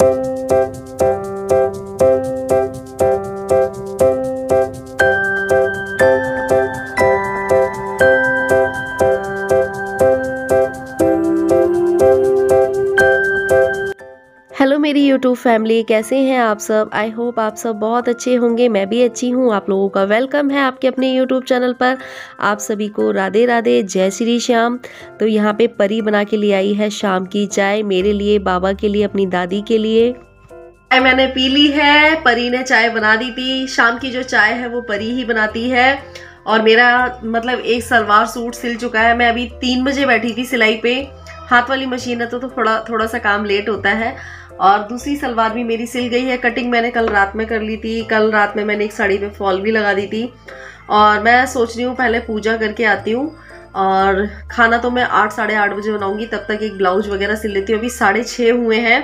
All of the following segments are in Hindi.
हेलो मेरी यूट्यूब फैमिली, कैसे हैं आप सब। आई होप आप सब बहुत अच्छे होंगे। मैं भी अच्छी हूँ। आप लोगों का वेलकम है आपके अपने यूट्यूब चैनल पर। आप सभी को राधे राधे, जय श्री श्याम। तो यहाँ पे परी बना के ले आई है शाम की चाय, मेरे लिए, बाबा के लिए, अपनी दादी के लिए। चाय मैंने पी ली है, परी ने चाय बना दी थी। शाम की जो चाय है वो परी ही बनाती है। और मेरा मतलब एक सलवार सूट सिल चुका है। मैं अभी 3 बजे बैठी थी सिलाई पे। हाथ वाली मशीन है तो थोड़ा सा काम लेट होता है। और दूसरी सलवार भी मेरी सिल गई है। कटिंग मैंने कल रात में कर ली थी। कल रात में मैंने एक साड़ी पे फॉल भी लगा दी थी। और मैं सोच रही हूँ पहले पूजा करके आती हूँ, और खाना तो मैं 8 साढ़े 8 बजे बनाऊंगी। तब तक एक ब्लाउज वगैरह सिल लेती हूँ। अभी 6:30 हुए हैं,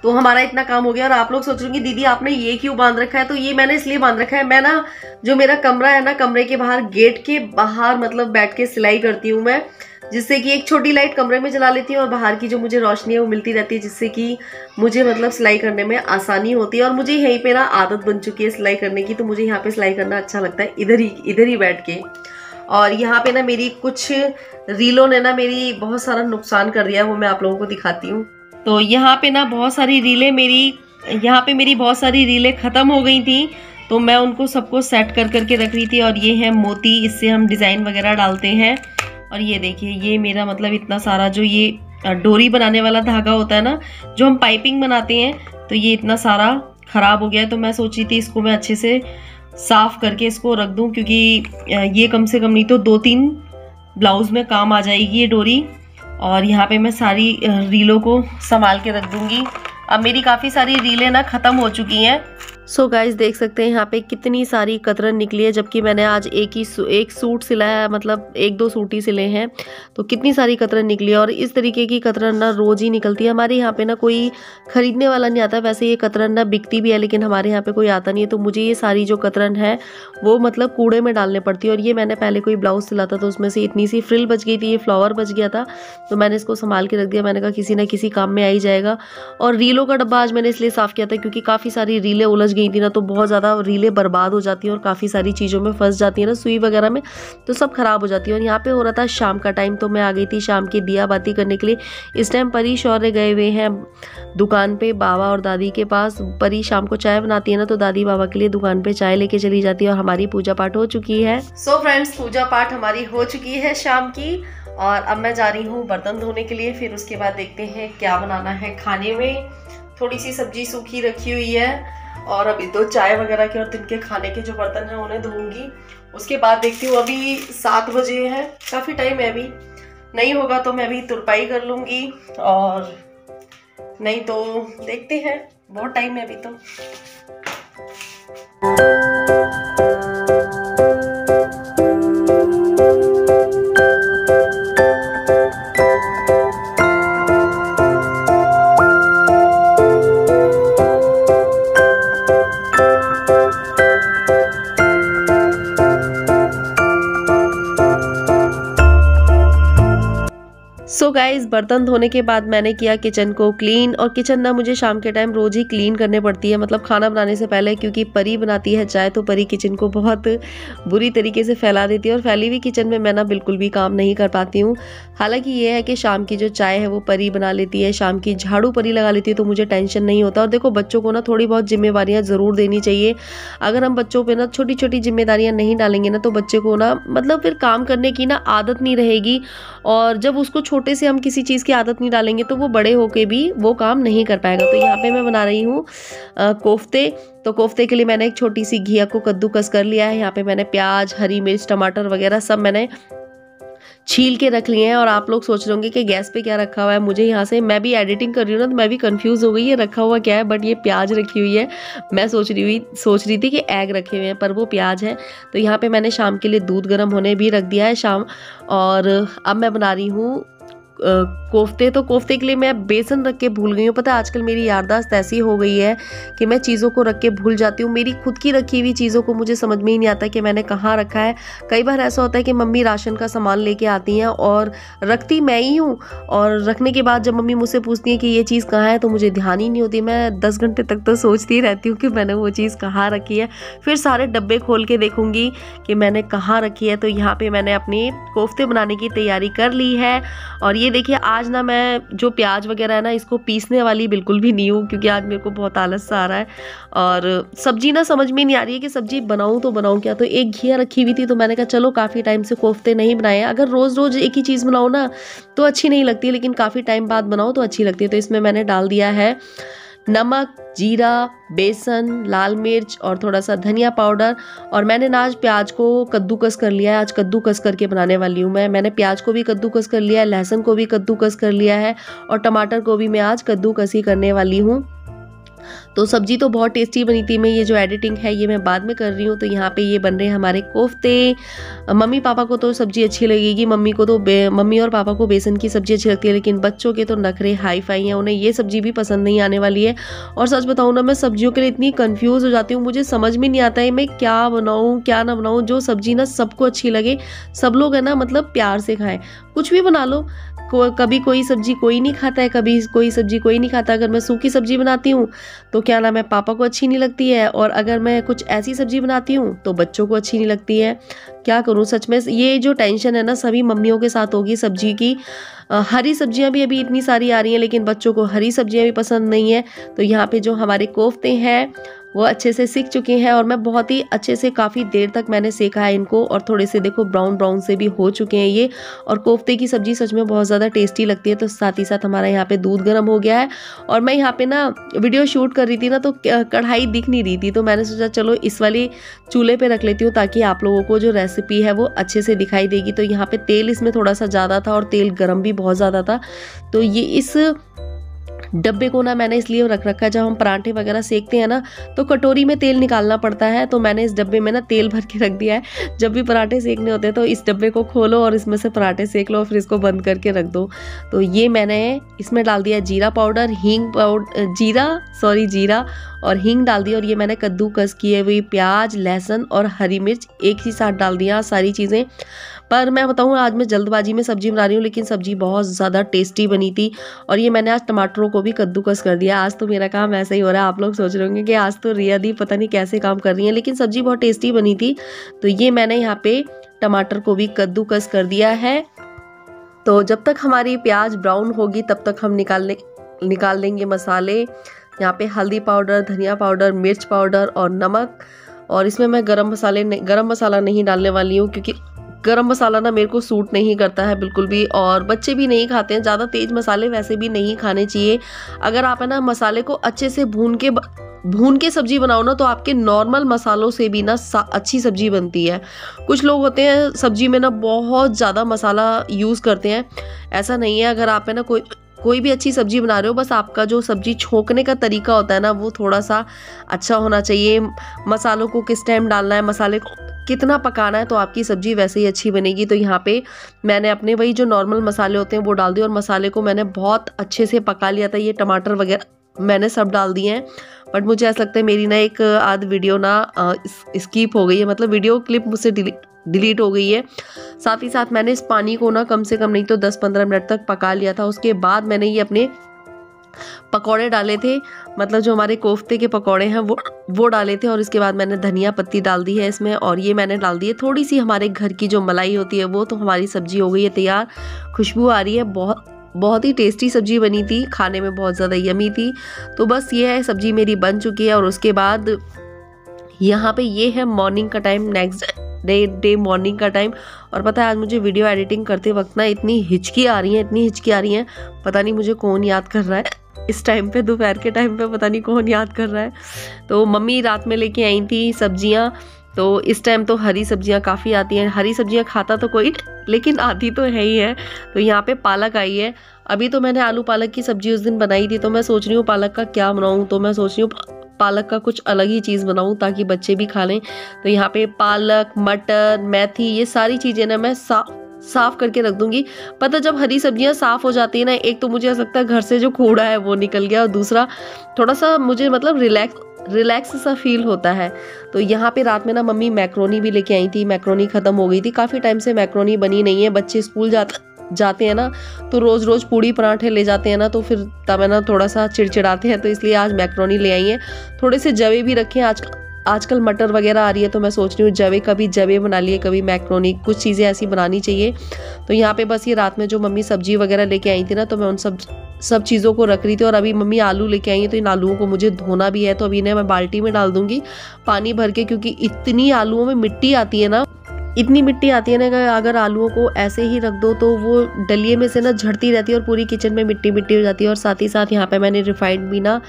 तो हमारा इतना काम हो गया। और आप लोग सोच रहे होंगे दीदी आपने ये क्यों बांध रखा है। तो ये मैंने इसलिए बांध रखा है, मैं ना जो मेरा कमरा है ना, कमरे के बाहर, गेट के बाहर मतलब बैठ के सिलाई करती हूँ मैं, जिससे कि एक छोटी लाइट कमरे में जला लेती हूँ और बाहर की जो मुझे रोशनी है वो मिलती रहती है, जिससे कि मुझे मतलब सिलाई करने में आसानी होती है। और मुझे यहीं पे ना आदत बन चुकी है सिलाई करने की, तो मुझे यहाँ पे सिलाई करना अच्छा लगता है, इधर ही बैठ के। और यहाँ पे ना मेरी कुछ रीलों ने ना मेरी बहुत सारा नुकसान कर दिया है, वो मैं आप लोगों को दिखाती हूँ। तो यहाँ पे ना बहुत सारी रीलें मेरी बहुत सारी रीलें ख़त्म हो गई थी, तो मैं उनको सबको सेट कर करके रख रही थी। और ये है मोती, इससे हम डिज़ाइन वगैरह डालते हैं। और ये देखिए, ये मेरा मतलब इतना सारा जो ये डोरी बनाने वाला धागा होता है ना, जो हम पाइपिंग बनाते हैं, तो ये इतना सारा ख़राब हो गया है। तो मैं सोची थी इसको मैं अच्छे से साफ़ करके इसको रख दूं, क्योंकि ये कम से कम नहीं तो 2-3 ब्लाउज़ में काम आ जाएगी ये डोरी। और यहाँ पे मैं सारी रीलों को संभाल के रख दूंगी। अब मेरी काफ़ी सारी रीलें ना ख़त्म हो चुकी हैं। सो गाइस देख सकते हैं यहाँ पे कितनी सारी कतरन निकली है, जबकि मैंने आज एक सूट सिलाया है, मतलब 1-2 सूट ही सिले हैं, तो कितनी सारी कतरन निकली है। और इस तरीके की कतरन ना रोज ही निकलती है। हमारे यहाँ पे ना कोई खरीदने वाला नहीं आता। वैसे ये कतरन ना बिकती भी है, लेकिन हमारे यहाँ पे कोई आता नहीं है। तो मुझे ये सारी जो कतरन है वो मतलब कूड़े में डालने पड़ती है। और ये मैंने पहले कोई ब्लाउज सिला था, तो उसमें से इतनी सी फ्रिल बच गई थी, ये फ्लावर बच गया था, तो मैंने इसको संभाल के रख दिया। मैंने कहा किसी ना किसी काम में आ ही जाएगा। और रीलों का डब्बा आज मैंने इसलिए साफ़ किया था क्योंकि काफ़ी सारी रीलें उलझ गई थी ना, तो बहुत ज़्यादा रीलें बर्बाद हो जाती हैं और काफ़ी सारी चीज़ों में फंस जाती है ना, सुई वगैरह में, तो सब खराब हो जाती है। और यहाँ पे हो रहा था शाम का टाइम, तो मैं आ गई थी शाम की दिया बाती करने के लिए। इस टाइम परी शौर्य गए हुए हैं दुकान पे बाबा और दादी के पास। परी शाम को चाय बनाती है ना, तो दादी बाबा के लिए दुकान पे चाय लेके चली जाती है। और हमारी पूजा पाठ हो चुकी है। सो फ्रेंड्स, पूजा पाठ हमारी हो चुकी है शाम की, और अब मैं जा रही हूँ बर्तन धोने के लिए। फिर उसके बाद देखते हैं क्या बनाना है खाने में। थोड़ी सी सब्जी सूखी रखी हुई है, और अभी तो चाय वगैरह के और दिन के खाने के जो बर्तन हैं उन्हें धोऊंगी। उसके बाद देखती हूँ, अभी 7 बजे है, काफ़ी टाइम है। अभी नहीं होगा तो मैं अभी तुरपाई कर लूँगी, और नहीं तो देखते हैं, बहुत टाइम है अभी तो। सो गाइज, बर्तन धोने के बाद मैंने किया किचन को क्लीन। और किचन ना मुझे शाम के टाइम रोज ही क्लीन करने पड़ती है, मतलब खाना बनाने से पहले, क्योंकि परी बनाती है चाय, तो परी किचन को बहुत बुरी तरीके से फैला देती है। और फैली हुई किचन में मैं ना बिल्कुल भी काम नहीं कर पाती हूँ। हालांकि ये है कि शाम की जो चाय है वो परी बना लेती है, शाम की झाड़ू परी लगा लेती है, तो मुझे टेंशन नहीं होता। और देखो, बच्चों को ना थोड़ी बहुत जिम्मेवारियाँ ज़रूर देनी चाहिए। अगर हम बच्चों पर ना छोटी छोटी जिम्मेदारियाँ नहीं डालेंगे ना, तो बच्चे को ना मतलब फिर काम करने की ना आदत नहीं रहेगी। और जब उसको छोटे से हम किसी चीज़ की आदत नहीं डालेंगे, तो वो बड़े होके भी वो काम नहीं कर पाएगा। तो यहाँ पे मैं बना रही हूँ कोफ्ते। तो कोफ्ते के लिए मैंने एक छोटी सी घिया को कद्दूकस कर लिया है। यहाँ पे मैंने प्याज, हरी मिर्च, टमाटर वगैरह सब मैंने छील के रख लिए हैं। और आप लोग सोच रहे होंगे कि गैस पे क्या रखा हुआ है। मुझे यहाँ से, मैं भी एडिटिंग कर रही हूँ ना, तो मैं भी कंफ्यूज हो गई ये रखा हुआ क्या है, बट ये प्याज रखी हुई है। मैं सोच रही थी कि एग रखे हुए हैं, पर वो प्याज है। तो यहाँ पे मैंने शाम के लिए दूध गर्म होने भी रख दिया है शाम। और अब मैं बना रही हूँ कोफ्ते, तो कोफ्ते के लिए मैं बेसन रख के भूल गई हूँ। पता है आजकल मेरी याददाश्त ऐसी हो गई है कि मैं चीज़ों को रख के भूल जाती हूँ। मेरी खुद की रखी हुई चीज़ों को मुझे समझ में ही नहीं आता कि मैंने कहाँ रखा है। कई बार ऐसा होता है कि मम्मी राशन का सामान लेके आती हैं और रखती मैं ही हूँ, और रखने के बाद जब मम्मी मुझसे पूछती है कि ये चीज़ कहाँ है, तो मुझे ध्यान ही नहीं होती। मैं 10 घंटे तक तो सोचती रहती हूँ कि मैंने वो चीज़ कहाँ रखी है। फिर सारे डब्बे खोल के देखूँगी कि मैंने कहाँ रखी है। तो यहाँ पे मैंने अपने कोफ्ते बनाने की तैयारी कर ली है। और ये देखिए आज ना मैं जो प्याज वगैरह है ना, इसको पीसने वाली बिल्कुल भी नहीं हूँ, क्योंकि आज मेरे को बहुत आलस सा आ रहा है। और सब्जी ना समझ में नहीं आ रही है कि सब्जी बनाऊँ तो बनाऊँ क्या। तो एक घिया रखी हुई थी, तो मैंने कहा चलो काफ़ी टाइम से कोफ्ते नहीं बनाए हैं। अगर रोज़ रोज़ एक ही चीज़ बनाओ ना तो अच्छी नहीं लगती, लेकिन काफ़ी टाइम बाद बनाओ तो अच्छी लगती है। तो इसमें मैंने डाल दिया है नमक, जीरा, बेसन, लाल मिर्च और थोड़ा सा धनिया पाउडर। और मैंने ना आज प्याज को कद्दूकस कर लिया है। आज कद्दूकस करके बनाने वाली हूँ मैंने प्याज को भी कद्दूकस कर लिया है, लहसुन को भी कद्दूकस कर लिया है, और टमाटर को भी मैं आज कद्दूकस ही करने वाली हूँ। तो सब्जी तो बहुत टेस्टी बनी थी। मैं ये जो एडिटिंग है ये मैं बाद में कर रही हूँ। तो यहाँ पे ये बन रहे हैं हमारे कोफ्ते। मम्मी पापा को तो सब्जी अच्छी लगेगी, मम्मी और पापा को बेसन की सब्जी अच्छी लगती है, लेकिन बच्चों के तो नखरे हाई फाई हैं, उन्हें ये सब्जी भी पसंद नहीं आने वाली है। और सच बताऊँ ना, मैं सब्जियों के लिए इतनी कन्फ्यूज़ हो जाती हूँ, मुझे समझ में नहीं आता है मैं क्या बनाऊँ क्या ना बनाऊँ। जो सब्जी ना सबको अच्छी लगे, सब लोग है ना मतलब प्यार से खाएं। कुछ भी बना लो, कभी कोई सब्जी कोई नहीं खाता है, कभी कोई सब्जी कोई नहीं खाता। अगर मैं सूखी सब्जी बनाती हूँ तो क्या नाम है पापा को अच्छी नहीं लगती है, और अगर मैं कुछ ऐसी सब्जी बनाती हूँ तो बच्चों को अच्छी नहीं लगती है। क्या करूँ सच में, ये जो टेंशन है ना सभी मम्मियों के साथ होगी सब्जी की। हरी सब्जियां भी अभी इतनी सारी आ रही हैं, लेकिन बच्चों को हरी सब्जियां भी पसंद नहीं है। तो यहाँ पे जो हमारे कोफ्ते हैं वो अच्छे से सीख चुके हैं, और मैं बहुत ही अच्छे से काफ़ी देर तक मैंने सेका है इनको, और थोड़े से देखो ब्राउन ब्राउन से भी हो चुके हैं ये। और कोफ्ते की सब्ज़ी सच में बहुत ज़्यादा टेस्टी लगती है। तो साथ ही साथ हमारा यहाँ पे दूध गर्म हो गया है, और मैं यहाँ पे ना वीडियो शूट कर रही थी ना, तो कढ़ाई दिख नहीं रही थी, तो मैंने सोचा चलो इस वाले चूल्हे पे रख लेती हूँ, ताकि आप लोगों को जो रेसिपी है वो अच्छे से दिखाई देगी। तो यहाँ पे तेल इसमें थोड़ा सा ज़्यादा था, और तेल गर्म भी बहुत ज़्यादा था। तो ये इस डब्बे को ना मैंने इसलिए रख रखा है, जब हम पराठे वगैरह सेकते हैं ना तो कटोरी में तेल निकालना पड़ता है, तो मैंने इस डब्बे में ना तेल भर के रख दिया है। जब भी पराठे सेकने होते हैं तो इस डब्बे को खोलो और इसमें से पराठे सेक लो, फिर इसको बंद करके रख दो। तो ये मैंने इसमें डाल दिया जीरा पाउडर, जीरा और हींग डाल दिया। और ये मैंने कद्दूकस किए हुए प्याज, लहसुन और हरी मिर्च एक ही साथ डाल दिया सारी चीज़ें। पर मैं बताऊँ आज मैं जल्दबाजी में सब्जी बना रही हूँ, लेकिन सब्जी बहुत ज़्यादा टेस्टी बनी थी। और ये मैंने आज टमाटरों को भी कद्दूकस कर दिया। आज तो मेरा काम ऐसा ही हो रहा है। आप लोग सोच रहे होंगे कि आज तो रिया दी पता नहीं कैसे काम कर रही है, लेकिन सब्जी बहुत टेस्टी बनी थी। तो ये मैंने यहाँ पे टमाटर को भी कद्दूकस कर दिया है। तो जब तक हमारी प्याज ब्राउन होगी तब तक हम निकाल देंगे मसाले। यहाँ पे हल्दी पाउडर, धनिया पाउडर, मिर्च पाउडर और नमक। और इसमें मैं गरम मसाला नहीं डालने वाली हूँ, क्योंकि गरम मसाला ना मेरे को सूट नहीं करता है बिल्कुल भी, और बच्चे भी नहीं खाते हैं। ज़्यादा तेज़ मसाले वैसे भी नहीं खाने चाहिए। अगर आप है ना मसाले को अच्छे से भून के सब्जी बनाओ ना, तो आपके नॉर्मल मसालों से भी ना अच्छी सब्जी बनती है। कुछ लोग होते हैं सब्जी में ना बहुत ज़्यादा मसाला यूज़ करते हैं, ऐसा नहीं है। अगर आप है ना कोई भी अच्छी सब्जी बना रहे हो, बस आपका जो सब्जी छोंकने का तरीका होता है ना वो थोड़ा सा अच्छा होना चाहिए। मसालों को किस टाइम डालना है, मसाले को कितना पकाना है, तो आपकी सब्जी वैसे ही अच्छी बनेगी। तो यहाँ पे मैंने अपने वही जो नॉर्मल मसाले होते हैं वो डाल दिए, और मसाले को मैंने बहुत अच्छे से पका लिया था। ये टमाटर वगैरह मैंने सब डाल दिए हैं। बट मुझे ऐसा लगता है मेरी ना एक आध वीडियो ना स्किप हो गई है, मतलब वीडियो क्लिप मुझसे डिलीट हो गई है। साथ ही साथ मैंने इस पानी को ना कम से कम नहीं तो 10-15 मिनट तक पका लिया था। उसके बाद मैंने ये अपने पकौड़े डाले थे, मतलब जो हमारे कोफ्ते के पकौड़े हैं वो डाले थे। और इसके बाद मैंने धनिया पत्ती डाल दी है इसमें, और ये मैंने डाल दी है थोड़ी सी हमारे घर की जो मलाई होती है वो। तो हमारी सब्जी हो गई है तैयार, खुशबू आ रही है। बहुत ही टेस्टी सब्जी बनी थी, खाने में बहुत ज़्यादा यमी थी। तो बस ये है, सब्जी मेरी बन चुकी है। और उसके बाद यहाँ पे ये है मॉर्निंग का टाइम, नेक्स्ट डे मॉर्निंग का टाइम। और पता है आज मुझे वीडियो एडिटिंग करते वक्त ना इतनी हिचकी आ रही है, पता नहीं मुझे कौन याद कर रहा है इस टाइम पे, दोपहर के टाइम पे पता नहीं कौन याद कर रहा है। तो मम्मी रात में लेके आई थी सब्जियां, तो इस टाइम तो हरी सब्जियां काफ़ी आती हैं। हरी सब्जियां खाता तो कोई, लेकिन आती तो है ही है। तो यहाँ पे पालक आई है। अभी तो मैंने आलू पालक की सब्जी उस दिन बनाई थी, तो मैं सोच रही हूँ पालक का क्या बनाऊँ। तो मैं सोच रही हूँ पालक का कुछ अलग ही चीज़ बनाऊँ ताकि बच्चे भी खा लें। तो यहाँ पे पालक, मटर, मेथी, ये सारी चीज़ें ना मैं साफ करके रख दूंगी। पता जब हरी सब्जियां साफ हो जाती है ना, एक तो मुझे ऐसा लगता है घर से जो कूड़ा है वो निकल गया, और दूसरा थोड़ा सा मुझे मतलब रिलैक्स सा फील होता है। तो यहाँ पे रात में ना मम्मी मैक्रोनी भी लेके आई थी, मैक्रोनी खत्म हो गई थी, काफ़ी टाइम से मैक्रोनी बनी नहीं है। बच्चे स्कूल जाते हैं ना, तो रोज़ रोज़ पूड़ी पराठे ले जाते हैं ना, तो फिर तब है ना थोड़ा सा चिड़चिड़ाते हैं, तो इसलिए आज मैक्रोनी ले आई हैं। थोड़े से जवे भी रखे हैं, आजकल मटर वगैरह आ रही है, तो मैं सोच रही हूँ जवे, कभी जवे बना लिए, कभी मैक्रोनी, कुछ चीज़ें ऐसी बनानी चाहिए। तो यहाँ पे बस ये रात में जो मम्मी सब्जी वगैरह लेके आई थी ना, तो मैं उन सब चीज़ों को रख रही थी। और अभी मम्मी आलू लेके आई है, तो इन आलूओं को मुझे धोना भी है, तो अभी इन्हें मैं बाल्टी में डाल दूंगी पानी भर के, क्योंकि इतनी आलूओं में मिट्टी आती है ना, इतनी मिट्टी आती है ना कि अगर आलूओं को ऐसे ही रख दो तो वो डलिए में से ना झड़ती रहती है और पूरी किचन में मिट्टी मिट्टी हो जाती है। और साथ ही साथ यहाँ पे मैंने रिफाइंड भी ना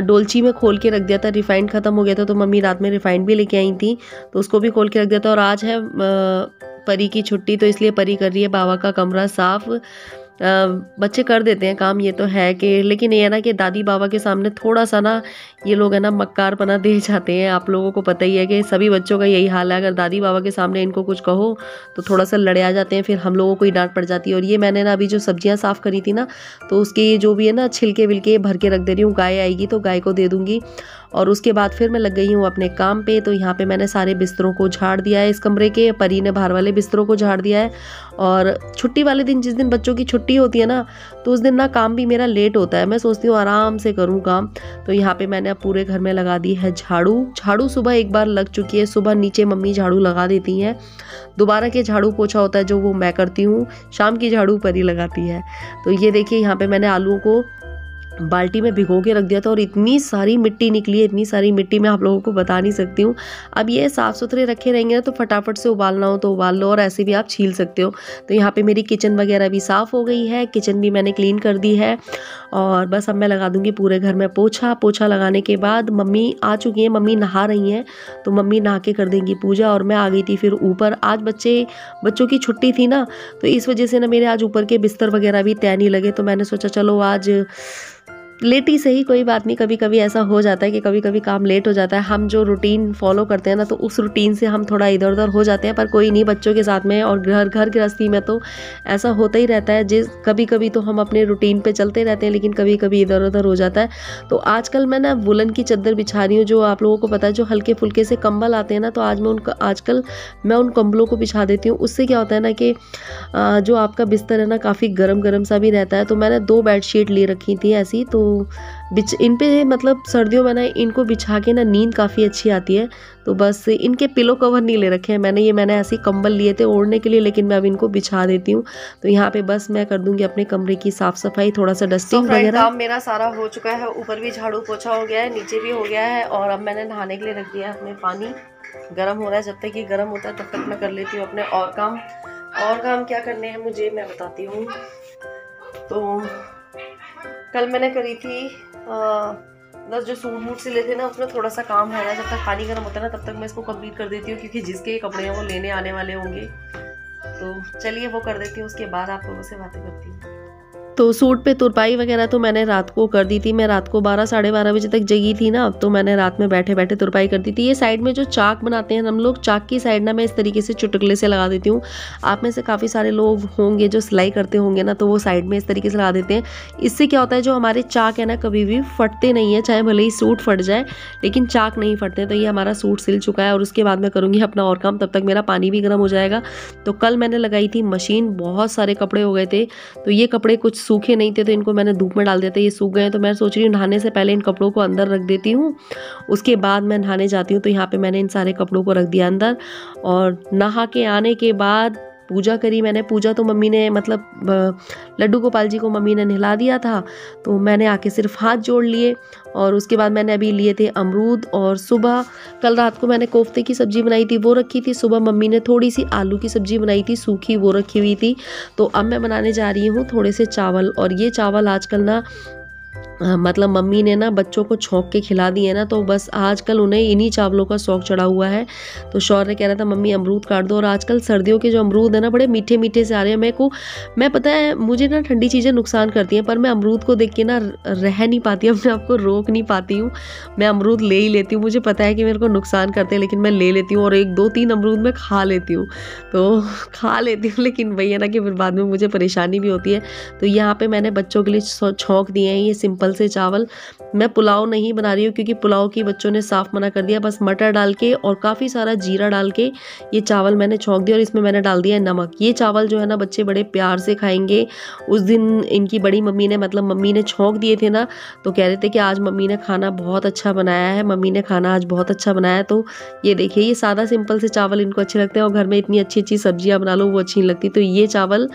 डोलची में खोल के रख दिया था, रिफाइंड ख़त्म हो गया था, तो मम्मी रात में रिफाइंड भी लेके आई थी, तो उसको भी खोल के रख दिया था। और आज है परी की छुट्टी, तो इसलिए परी कर रही है बाबा का कमरा साफ़। बच्चे कर देते हैं काम, ये तो है कि, लेकिन ये है ना कि दादी बाबा के सामने थोड़ा सा ना ये लोग है ना मक्कारपना दे जाते हैं। आप लोगों को पता ही है कि सभी बच्चों का यही हाल है, अगर दादी बाबा के सामने इनको कुछ कहो तो थोड़ा सा लड़े आ जाते हैं, फिर हम लोगों को ही डांट पड़ जाती है। और ये मैंने ना अभी जो सब्जियां साफ़ करी थी ना, तो उसके जो भी है ना छिलके विलके भर के रख दे रही हूँ, गाय आएगी तो गाय को दे दूँगी। और उसके बाद फिर मैं लग गई हूँ अपने काम पे। तो यहाँ पे मैंने सारे बिस्तरों को झाड़ दिया है इस कमरे के, परी ने बाहर वाले बिस्तरों को झाड़ दिया है। और छुट्टी वाले दिन, जिस दिन बच्चों की छुट्टी होती है ना, तो उस दिन ना काम भी मेरा लेट होता है, मैं सोचती हूँ आराम से करूँ काम। तो यहाँ पे मैंने अब पूरे घर में लगा दी है झाड़ू सुबह एक बार लग चुकी है, सुबह नीचे मम्मी झाड़ू लगा देती हैं, दोबारा के झाड़ू पोछा होता है जो वो मैं करती हूँ, शाम की झाड़ू परी लगाती है। तो ये देखिए यहाँ पे मैंने आलूओं को बाल्टी में भिगो के रख दिया था, और इतनी सारी मिट्टी निकली है, इतनी सारी मिट्टी मैं आप लोगों को बता नहीं सकती हूँ। अब ये साफ़ सुथरे रखे रहेंगे ना, तो फटाफट से उबालना हो तो उबाल लो, और ऐसे भी आप छील सकते हो। तो यहाँ पे मेरी किचन वगैरह भी साफ़ हो गई है, किचन भी मैंने क्लीन कर दी है, और बस अब मैं लगा दूँगी पूरे घर में पोछा लगाने के बाद मम्मी आ चुकी हैं, मम्मी नहा रही हैं, तो मम्मी नहा के कर देंगी पूजा। और मैं आ गई थी फिर ऊपर। आज बच्चों की छुट्टी थी ना, तो इस वजह से ना मेरे आज ऊपर के बिस्तर वगैरह भी तय नहीं लगे, तो मैंने सोचा चलो आज लेटी सही, कोई बात नहीं, कभी कभी ऐसा हो जाता है कि कभी कभी काम लेट हो जाता है। हम जो रूटीन फॉलो करते हैं ना, तो उस रूटीन से हम थोड़ा इधर उधर हो जाते हैं, पर कोई नहीं, बच्चों के साथ में और घर गृहस्थी में तो ऐसा होता ही रहता है। कभी कभी तो हम अपने रूटीन पे चलते रहते हैं, लेकिन कभी कभी इधर उधर हो जाता है। तो आजकल मैं ना वुलन की चादर बिछा रही हूँ, जो आप लोगों को पता है जो हल्के फुल्के से कंबल आते हैं ना, तो आजकल मैं उन कंबलों को बिछा देती हूँ। उससे क्या होता है ना कि जो आपका बिस्तर है ना काफ़ी गर्म सा भी रहता है। तो मैंने 2 बेडशीट ले रखी थी ऐसी, तो इन पे मतलब सर्दियों में ना इनको बिछा के ना नींद काफ़ी अच्छी आती है। तो बस इनके पिलो कवर नहीं ले रखे हैं मैंने ऐसे कंबल लिए थे ओढ़ने के लिए, लेकिन मैं अब इनको बिछा देती हूँ। तो यहाँ पे बस मैं कर दूंगी अपने कमरे की साफ़ सफाई, थोड़ा सा डस्टिंग वगैरह। काम मेरा सारा हो चुका है, ऊपर भी झाड़ू पोछा हो गया है, नीचे भी हो गया है, और अब मैंने नहाने के लिए रख दिया है अपने पानी गर्म हो रहा है। जब तक ये गर्म होता है तब तक मैं कर लेती हूँ अपने और काम क्या करने हैं मुझे मैं बताती हूँ। तो कल मैंने करी थी बस जो सूट सिले थे ना, उसमें थोड़ा सा काम है ना, जब तक पानी गर्म होता है ना तब तक मैं इसको कंप्लीट कर देती हूँ, क्योंकि जिसके कपड़े हैं वो लेने आने वाले होंगे। तो चलिए वो कर देती हूँ, उसके बाद आप लोगों से बातें करती हूँ। तो सूट पे तुरपाई वगैरह तो मैंने रात को कर दी थी। मैं रात को 12 साढ़े 12 बजे तक जगी थी ना, तो मैंने रात में बैठे बैठे तुरपाई कर दी थी। ये साइड में जो चाक बनाते हैं हम लोग, चाक की साइड ना मैं इस तरीके से चुटकुले से लगा देती हूँ। आप में से काफ़ी सारे लोग होंगे जो सिलाई करते होंगे ना, तो वो साइड में इस तरीके से लगा देते हैं। इससे क्या होता है, जो हमारे चाक है ना कभी भी फटते नहीं है, चाहे भले ही सूट फट जाए लेकिन चाक नहीं फटते। तो ये हमारा सूट सिल चुका है, और उसके बाद मैं करूँगी अपना और काम, तब तक मेरा पानी भी गर्म हो जाएगा। तो कल मैंने लगाई थी मशीन, बहुत सारे कपड़े हो गए थे, तो ये कपड़े कुछ सूखे नहीं थे, तो इनको मैंने धूप में डाल दिया था, ये सूख गए हैं। तो मैं सोच रही हूँ नहाने से पहले इन कपड़ों को अंदर रख देती हूँ, उसके बाद मैं नहाने जाती हूँ। तो यहाँ पे मैंने इन सारे कपड़ों को रख दिया अंदर, और नहा के आने के बाद पूजा करी मैंने। पूजा तो मम्मी ने मतलब लड्डू गोपाल जी को मम्मी ने नहला दिया था, तो मैंने आके सिर्फ हाथ जोड़ लिए, और उसके बाद मैंने अभी लिए थे अमरूद। और सुबह कल रात को मैंने कोफ्ते की सब्जी बनाई थी, वो रखी थी। सुबह मम्मी ने थोड़ी सी आलू की सब्जी बनाई थी सूखी, वो रखी हुई थी। तो अब मैं बनाने जा रही हूँ थोड़े से चावल, और ये चावल आजकल ना मतलब मम्मी ने ना बच्चों को छौंक के खिला दिए ना, तो बस आजकल उन्हें इन्हीं चावलों का शौक चढ़ा हुआ है। तो शौर्य कह रहा था मम्मी अमरूद काट दो, और आजकल सर्दियों के जो अमरूद है ना बड़े मीठे मीठे से आ रहे हैं। मैं पता है मुझे ना ठंडी चीज़ें नुकसान करती हैं, पर मैं अमरूद को देख के ना रह नहीं पाती, अपने आप को रोक नहीं पाती हूँ। मैं अमरूद ले ही लेती हूँ। मुझे पता है कि मेरे को नुकसान करते हैं, लेकिन मैं ले लेती हूँ, और 1 2 3 अमरूद मैं खा लेती हूँ। तो खा लेती हूँ, लेकिन वही है ना कि फिर बाद में मुझे परेशानी भी होती है। तो यहाँ पे मैंने बच्चों के लिए छौंक दिए हैं ये सिंपल से चावल। मैं पुलाव नहीं बना रही हूँ, क्योंकि पुलाव की बच्चों ने साफ मना कर दिया। बस मटर डाल के और काफ़ी सारा जीरा डाल के ये चावल मैंने छौंक दिया, और इसमें मैंने डाल दिया है नमक। ये चावल जो है ना बच्चे बड़े प्यार से खाएंगे। उस दिन इनकी बड़ी मम्मी ने, मतलब मम्मी ने छौंक दिए थे ना, तो कह रहे थे कि आज मम्मी ने खाना बहुत अच्छा बनाया है, मम्मी ने खाना आज बहुत अच्छा बनाया है। तो ये देखिए, ये सादा सिंपल से चावल इनको अच्छे लगते हैं, और घर में इतनी अच्छी अच्छी सब्जियां बना लो वो अच्छी नहीं लगती। तो ये चावल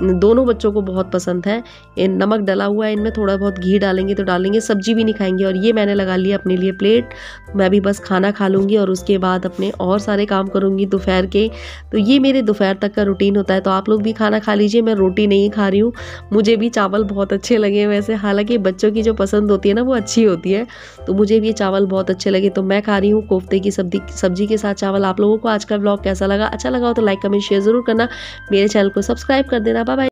दोनों बच्चों को बहुत पसंद है। नमक डला हुआ है इनमें, थोड़ा बहुत घी डालेंगे तो डालेंगे, सब्जी भी नहीं खाएंगे। और ये मैंने लगा लिया अपने लिए प्लेट। मैं भी बस खाना खा लूँगी, और उसके बाद अपने और सारे काम करूँगी दोपहर के। तो ये मेरे दोपहर तक का रूटीन होता है। तो आप लोग भी खाना खा लीजिए, मैं रोटी नहीं खा रही हूँ। मुझे भी चावल बहुत अच्छे लगे वैसे, हालांकि बच्चों की जो पसंद होती है ना वो अच्छी होती है। तो मुझे भी ये चावल बहुत अच्छे लगे, तो मैं खा रही हूँ कोफ्ते की सब्जी के साथ चावल। आप लोगों को आज का व्लॉग कैसा लगा? अच्छा लगा हो तो लाइक कमेंट शेयर ज़रूर करना। मेरे चैनल को सब्सक्राइब कर देना। Bye bye.